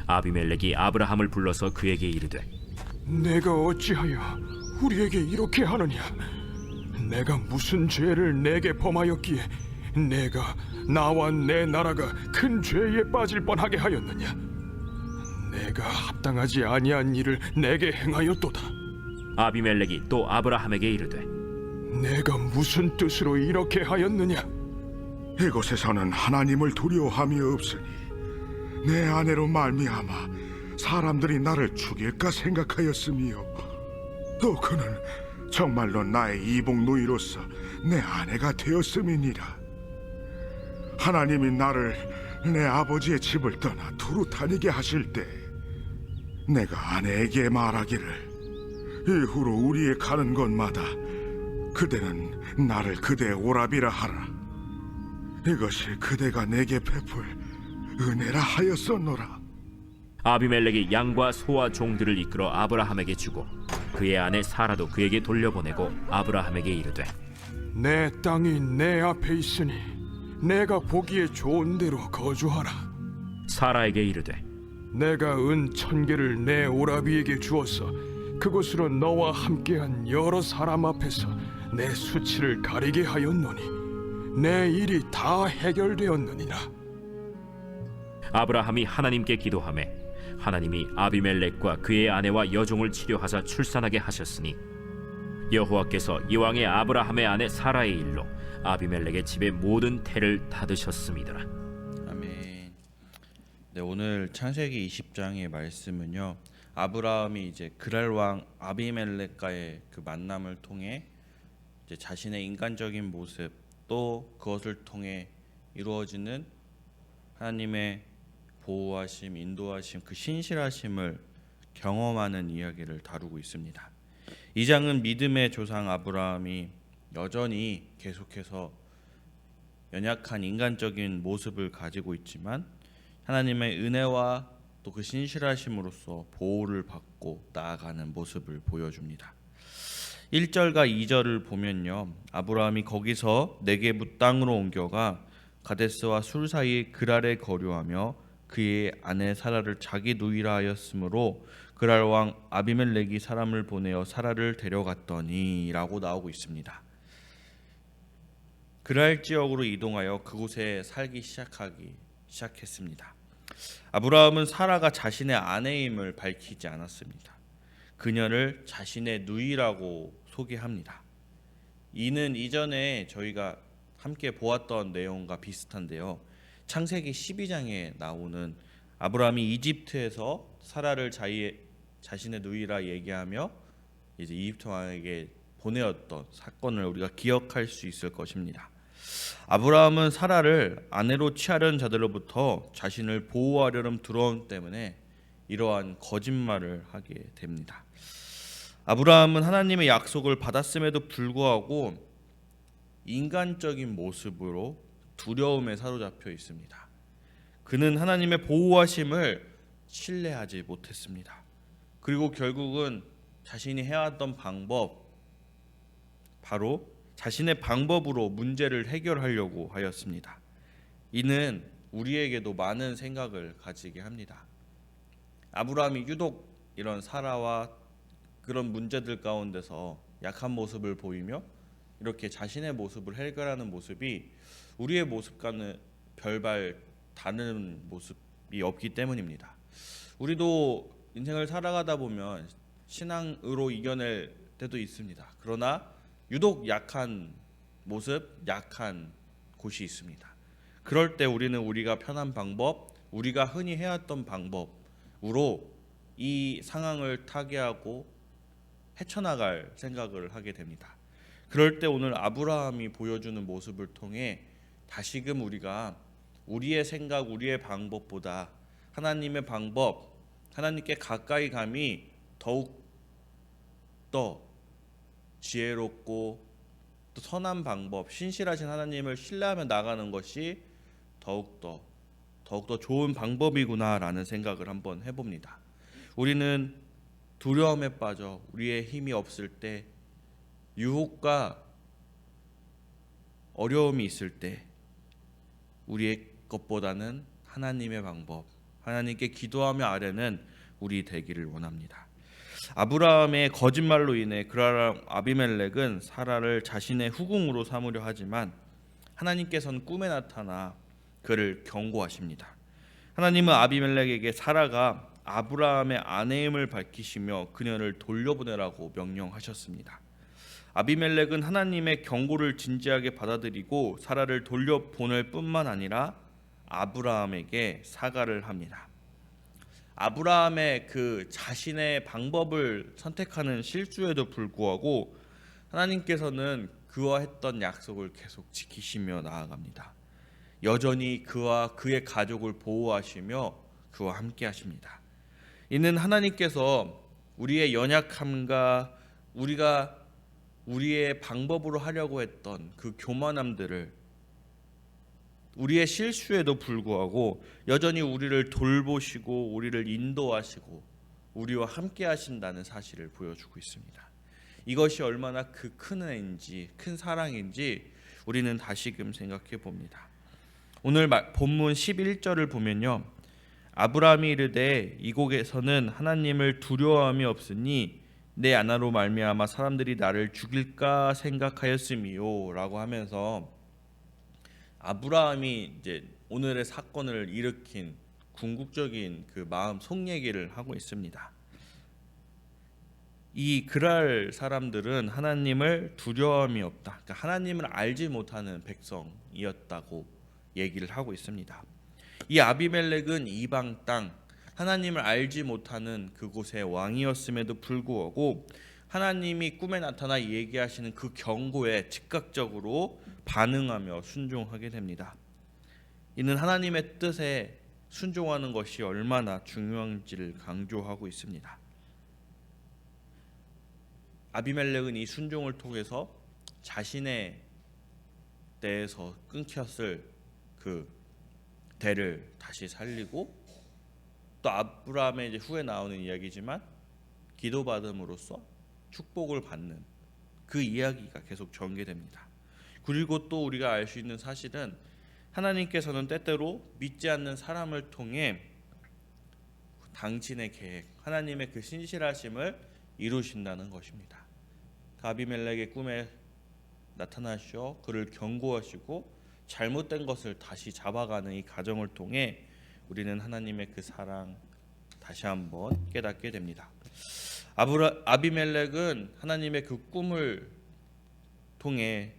아비멜렉이 아브라함을 불러서 그에게 이르되 내가 어찌하여 우리에게 이렇게 하느냐? 내가 무슨 죄를 내게 범하였기에 내가 나와 내 나라가 큰 죄에 빠질 뻔하게 하였느냐? 내가 합당하지 아니한 일을 내게 행하였도다. 아비멜렉이 또 아브라함에게 이르되 내가 무슨 뜻으로 이렇게 하였느냐? 이곳에서는 하나님을 두려워함이 없으니 내 아내로 말미암아 사람들이 나를 죽일까 생각하였으며 또 그는 정말로 나의 이복 누이로서 내 아내가 되었음이니라. 하나님이 나를 내 아버지의 집을 떠나 두루 다니게 하실 때 내가 아내에게 말하기를 이후로 우리의 가는 곳마다 그대는 나를 그대의 오라비라 하라. 이것이 그대가 내게 베풀 은혜라 하였었노라. 아비멜렉이 양과 소와 종들을 이끌어 아브라함에게 주고 그의 아내 사라도 그에게 돌려보내고 아브라함에게 이르되 내 땅이 내 앞에 있으니 내가 보기에 좋은 대로 거주하라. 사라에게 이르되 내가 은 1,000개를 내 오라비에게 주어서 그곳으로 너와 함께한 여러 사람 앞에서 내 수치를 가리게 하였노니 내 일이 다 해결되었느니라. 아브라함이 하나님께 기도하매 하나님이 아비멜렉과 그의 아내와 여종을 치료하사 출산하게 하셨으니 여호와께서 이왕의 아브라함의 아내 사라의 일로 아비멜렉의 집의 모든 태를 닫으셨음이더라. 아멘. 네, 오늘 창세기 20장의 말씀은요, 아브라함이 이제 그랄 왕 아비멜렉과의 그 만남을 통해 이제 자신의 인간적인 모습 또 그것을 통해 이루어지는 하나님의 보호하심, 인도하심, 그 신실하심을 경험하는 이야기를 다루고 있습니다. 이 장은 믿음의 조상 아브라함이 여전히 계속해서 연약한 인간적인 모습을 가지고 있지만 하나님의 은혜와 또 그 신실하심으로써 보호를 받고 나아가는 모습을 보여줍니다. 1절과 2절을 보면요, 아브라함이 거기서 네게부 땅으로 옮겨가 가데스와 술 사이의 그랄에 거류하며 그의 아내 사라를 자기 누이라 하였으므로 그랄 왕 아비멜렉이 사람을 보내어 사라를 데려갔더니 라고 나오고 있습니다. 그랄 지역으로 이동하여 그곳에 살기 시작했습니다. 아브라함은 사라가 자신의 아내임을 밝히지 않았습니다. 그녀를 자신의 누이라고 소개합니다. 이는 이전에 저희가 함께 보았던 내용과 비슷한데요, 창세기 12장에 나오는 아브라함이 이집트에서 사라를 자신의 누이라 얘기하며 이제 이집트 왕에게 보내었던 사건을 우리가 기억할 수 있을 것입니다. 아브라함은 사라를 아내로 취하려는 자들로부터 자신을 보호하려는 두려움 때문에 이러한 거짓말을 하게 됩니다. 아브라함은 하나님의 약속을 받았음에도 불구하고 인간적인 모습으로 두려움에 사로잡혀 있습니다. 그는 하나님의 보호하심을 신뢰하지 못했습니다. 그리고 결국은 자신이 해왔던 방법, 바로 자신의 방법으로 문제를 해결하려고 하였습니다. 이는 우리에게도 많은 생각을 가지게 합니다. 아브라함이 유독 이런 사라와 그런 문제들 가운데서 약한 모습을 보이며 이렇게 자신의 모습을 해결하는 모습이 우리의 모습과는 별반 다른 모습이 없기 때문입니다. 우리도 인생을 살아가다 보면 신앙으로 이겨낼 때도 있습니다. 그러나 유독 약한 모습, 약한 곳이 있습니다. 그럴 때 우리는 우리가 편한 방법, 우리가 흔히 해왔던 방법으로 이 상황을 타개하고 헤쳐나갈 생각을 하게 됩니다. 그럴 때 오늘 아브라함이 보여주는 모습을 통해 다시금 우리가 우리의 생각, 우리의 방법보다 하나님의 방법, 하나님께 가까이 감이 더욱 더 지혜롭고 또 선한 방법, 신실하신 하나님을 신뢰하며 나가는 것이 더욱더 좋은 방법이구나라는 생각을 한번 해봅니다. 우리는 두려움에 빠져 우리의 힘이 없을 때, 유혹과 어려움이 있을 때 우리의 것보다는 하나님의 방법, 하나님께 기도하며 아뢰는 우리 되기를 원합니다. 아브라함의 거짓말로 인해 그랄 아비멜렉은 사라를 자신의 후궁으로 삼으려 하지만 하나님께서는 꿈에 나타나 그를 경고하십니다. 하나님은 아비멜렉에게 사라가 아브라함의 아내임을 밝히시며 그녀를 돌려보내라고 명령하셨습니다. 아비멜렉은 하나님의 경고를 진지하게 받아들이고 사라를 돌려보낼 뿐만 아니라 아브라함에게 사과를 합니다. 아브라함의 그 자신의 방법을 선택하는 실수에도 불구하고 하나님께서는 그와 했던 약속을 계속 지키시며 나아갑니다. 여전히 그와 그의 가족을 보호하시며 그와 함께 하십니다. 이는 하나님께서 우리의 연약함과 우리가 우리의 방법으로 하려고 했던 그 교만함들을 우리의 실수에도 불구하고 여전히 우리를 돌보시고 우리를 인도하시고 우리와 함께 하신다는 사실을 보여주고 있습니다. 이것이 얼마나 그 큰 은혜인지 큰 사랑인지 우리는 다시금 생각해 봅니다. 오늘 본문 11절을 보면요, 아브라함이 이르되 이곳에서는 하나님을 두려워함이 없으니 내 아내로 말미암아 사람들이 나를 죽일까 생각하였음이요 라고 하면서 아브라함이 이제 오늘의 사건을 일으킨 궁극적인 그 마음 속 얘기를 하고 있습니다. 이 그랄 사람들은 하나님을 두려움이 없다, 그러니까 하나님을 알지 못하는 백성이었다고 얘기를 하고 있습니다. 이 아비멜렉은 이방 땅 하나님을 알지 못하는 그곳의 왕이었음에도 불구하고 하나님이 꿈에 나타나 얘기하시는 그 경고에 즉각적으로 반응하며 순종하게 됩니다. 이는 하나님의 뜻에 순종하는 것이 얼마나 중요한지를 강조하고 있습니다. 아비멜렉은 이 순종을 통해서 자신의 때에서 끊겼을 그 대를 다시 살리고 또 아브라함의 이제 후에 나오는 이야기지만 기도받음으로써 축복을 받는 그 이야기가 계속 전개됩니다. 그리고 또 우리가 알 수 있는 사실은 하나님께서는 때때로 믿지 않는 사람을 통해 당신의 계획, 하나님의 그 신실하심을 이루신다는 것입니다. 아비멜렉의 꿈에 나타나셔 그를 경고하시고 잘못된 것을 다시 잡아가는 이 과정을 통해 우리는 하나님의 그 사랑 다시 한번 깨닫게 됩니다. 아비멜렉은 하나님의 그 꿈을 통해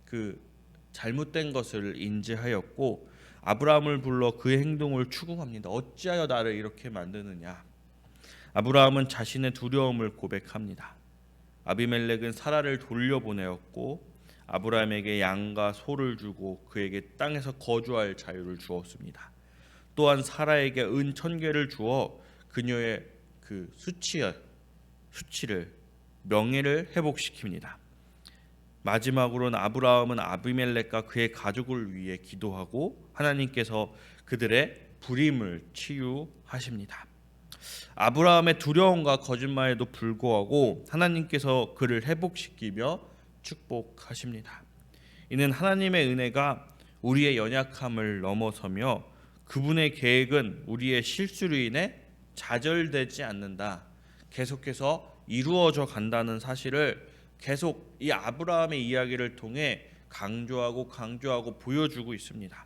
그 잘못된 것을 인지하였고 아브라함을 불러 그의 행동을 추궁합니다. 어찌하여 나를 이렇게 만드느냐. 아브라함은 자신의 두려움을 고백합니다. 아비멜렉은 사라를 돌려보내었고 아브라함에게 양과 소를 주고 그에게 땅에서 거주할 자유를 주었습니다. 또한 사라에게 은 1000개를 주어 그녀의 그 수치를 명예를 회복시킵니다. 마지막으로는 아브라함은 아비멜렉과 그의 가족을 위해 기도하고 하나님께서 그들의 불임을 치유하십니다. 아브라함의 두려움과 거짓말에도 불구하고 하나님께서 그를 회복시키며 축복하십니다. 이는 하나님의 은혜가 우리의 연약함을 넘어서며 그분의 계획은 우리의 실수로 인해 좌절되지 않는다, 계속해서 이루어져 간다는 사실을 계속 이 아브라함의 이야기를 통해 강조하고 보여주고 있습니다.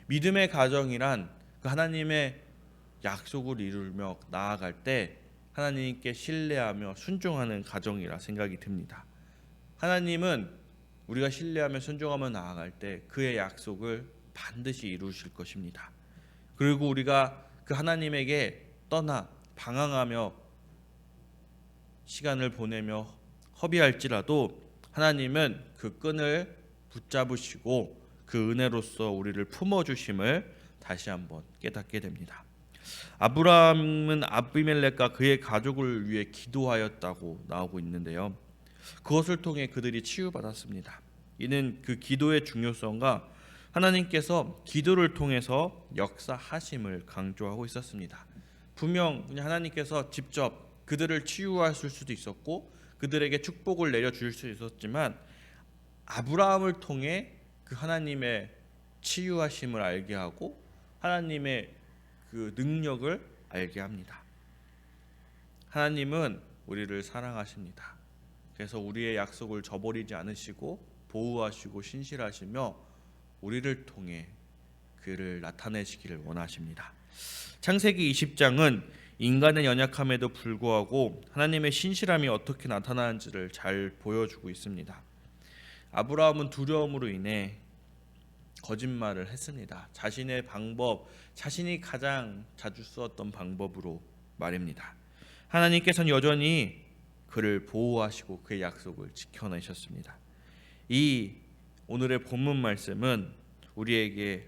믿음의 가정이란 그 하나님의 약속을 이루며 나아갈 때 하나님께 신뢰하며 순종하는 가정이라 생각이 듭니다. 하나님은 우리가 신뢰하며 순종하며 나아갈 때 그의 약속을 반드시 이루실 것입니다. 그리고 우리가 그 하나님에게 떠나 방황하며 시간을 보내며 허비할지라도 하나님은 그 끈을 붙잡으시고 그 은혜로서 우리를 품어주심을 다시 한번 깨닫게 됩니다. 아브라함은 아비멜렉과 그의 가족을 위해 기도하였다고 나오고 있는데요, 그것을 통해 그들이 치유받았습니다. 이는 그 기도의 중요성과 하나님께서 기도를 통해서 역사하심을 강조하고 있었습니다. 분명 하나님께서 직접 그들을 치유하실 수도 있었고 그들에게 축복을 내려줄 수 있었지만 아브라함을 통해 그 하나님의 치유하심을 알게 하고 하나님의 그 능력을 알게 합니다. 하나님은 우리를 사랑하십니다. 그래서 우리의 약속을 저버리지 않으시고 보호하시고 신실하시며 우리를 통해 그를 나타내시기를 원하십니다. 창세기 20장은 인간의 연약함에도 불구하고 하나님의 신실함이 어떻게 나타나는지를 잘 보여주고 있습니다. 아브라함은 두려움으로 인해 거짓말을 했습니다. 자신의 방법, 자신이 가장 자주 쓰었던 방법으로 말입니다. 하나님께서는 여전히 그를 보호하시고 그의 약속을 지켜내셨습니다. 이 오늘의 본문 말씀은 우리에게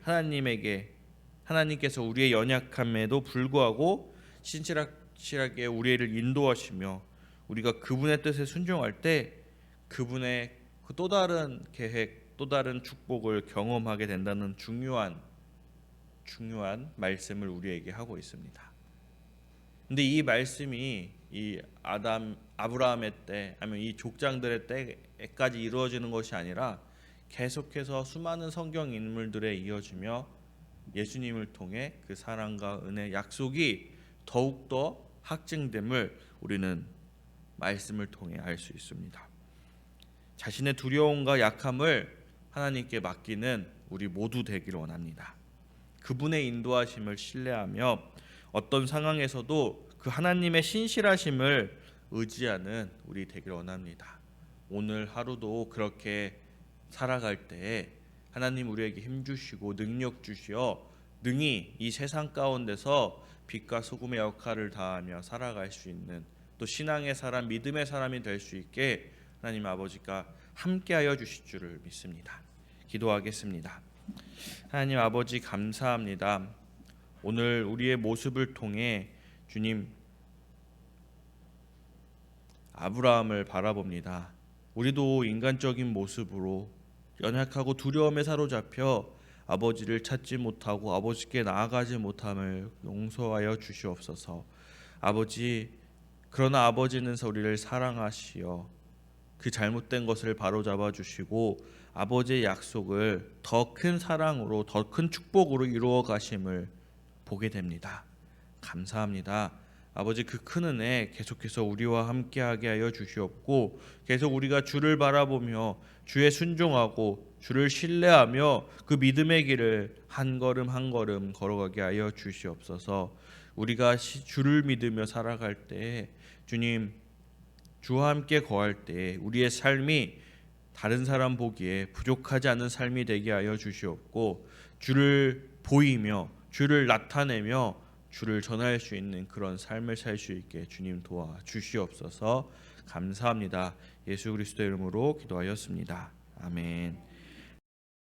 하나님께서 우리의 연약함에도 불구하고 신실하게 우리를 인도하시며 우리가 그분의 뜻에 순종할 때 그분의 그 또 다른 계획, 또 다른 축복을 경험하게 된다는 중요한 말씀을 우리에게 하고 있습니다. 근데 이 말씀이 이 아브라함의 때 아니면 이 족장들의 때까지 이루어지는 것이 아니라 계속해서 수많은 성경 인물들에 이어지며 예수님을 통해 그 사랑과 은혜, 약속이 더욱더 확증됨을 우리는 말씀을 통해 알 수 있습니다. 자신의 두려움과 약함을 하나님께 맡기는 우리 모두 되기를 원합니다. 그분의 인도하심을 신뢰하며 어떤 상황에서도 그 하나님의 신실하심을 의지하는 우리 되기를 원합니다. 오늘 하루도 그렇게 살아갈 때에 하나님 우리에게 힘 주시고 능력 주시어 능히 이 세상 가운데서 빛과 소금의 역할을 다하며 살아갈 수 있는 또 신앙의 사람, 믿음의 사람이 될 수 있게 하나님 아버지가 함께하여 주실 줄을 믿습니다. 기도하겠습니다. 하나님 아버지 감사합니다. 오늘 우리의 모습을 통해 주님 아브라함을 바라봅니다. 우리도 인간적인 모습으로 연약하고 두려움에 사로잡혀 아버지를 찾지 못하고 아버지께 나아가지 못함을 용서하여 주시옵소서. 아버지, 그러나 아버지는 우리를 사랑하시어 그 잘못된 것을 바로잡아 주시고 아버지의 약속을 더 큰 사랑으로 더 큰 축복으로 이루어 가심을 보게 됩니다. 감사합니다. 아버지, 그 큰 은혜 계속해서 우리와 함께하게 하여 주시옵고 계속 우리가 주를 바라보며 주에 순종하고 주를 신뢰하며 그 믿음의 길을 한 걸음 한 걸음 걸어가게 하여 주시옵소서. 우리가 주를 믿으며 살아갈 때 주님, 주와 함께 거할 때 우리의 삶이 다른 사람 보기에 부족하지 않은 삶이 되게 하여 주시옵고 주를 보이며 주를 나타내며 주를 전할 수 있는 그런 삶을 살 수 있게 주님 도와 주시옵소서. 감사합니다. 예수 그리스도의 이름으로 기도하였습니다. 아멘.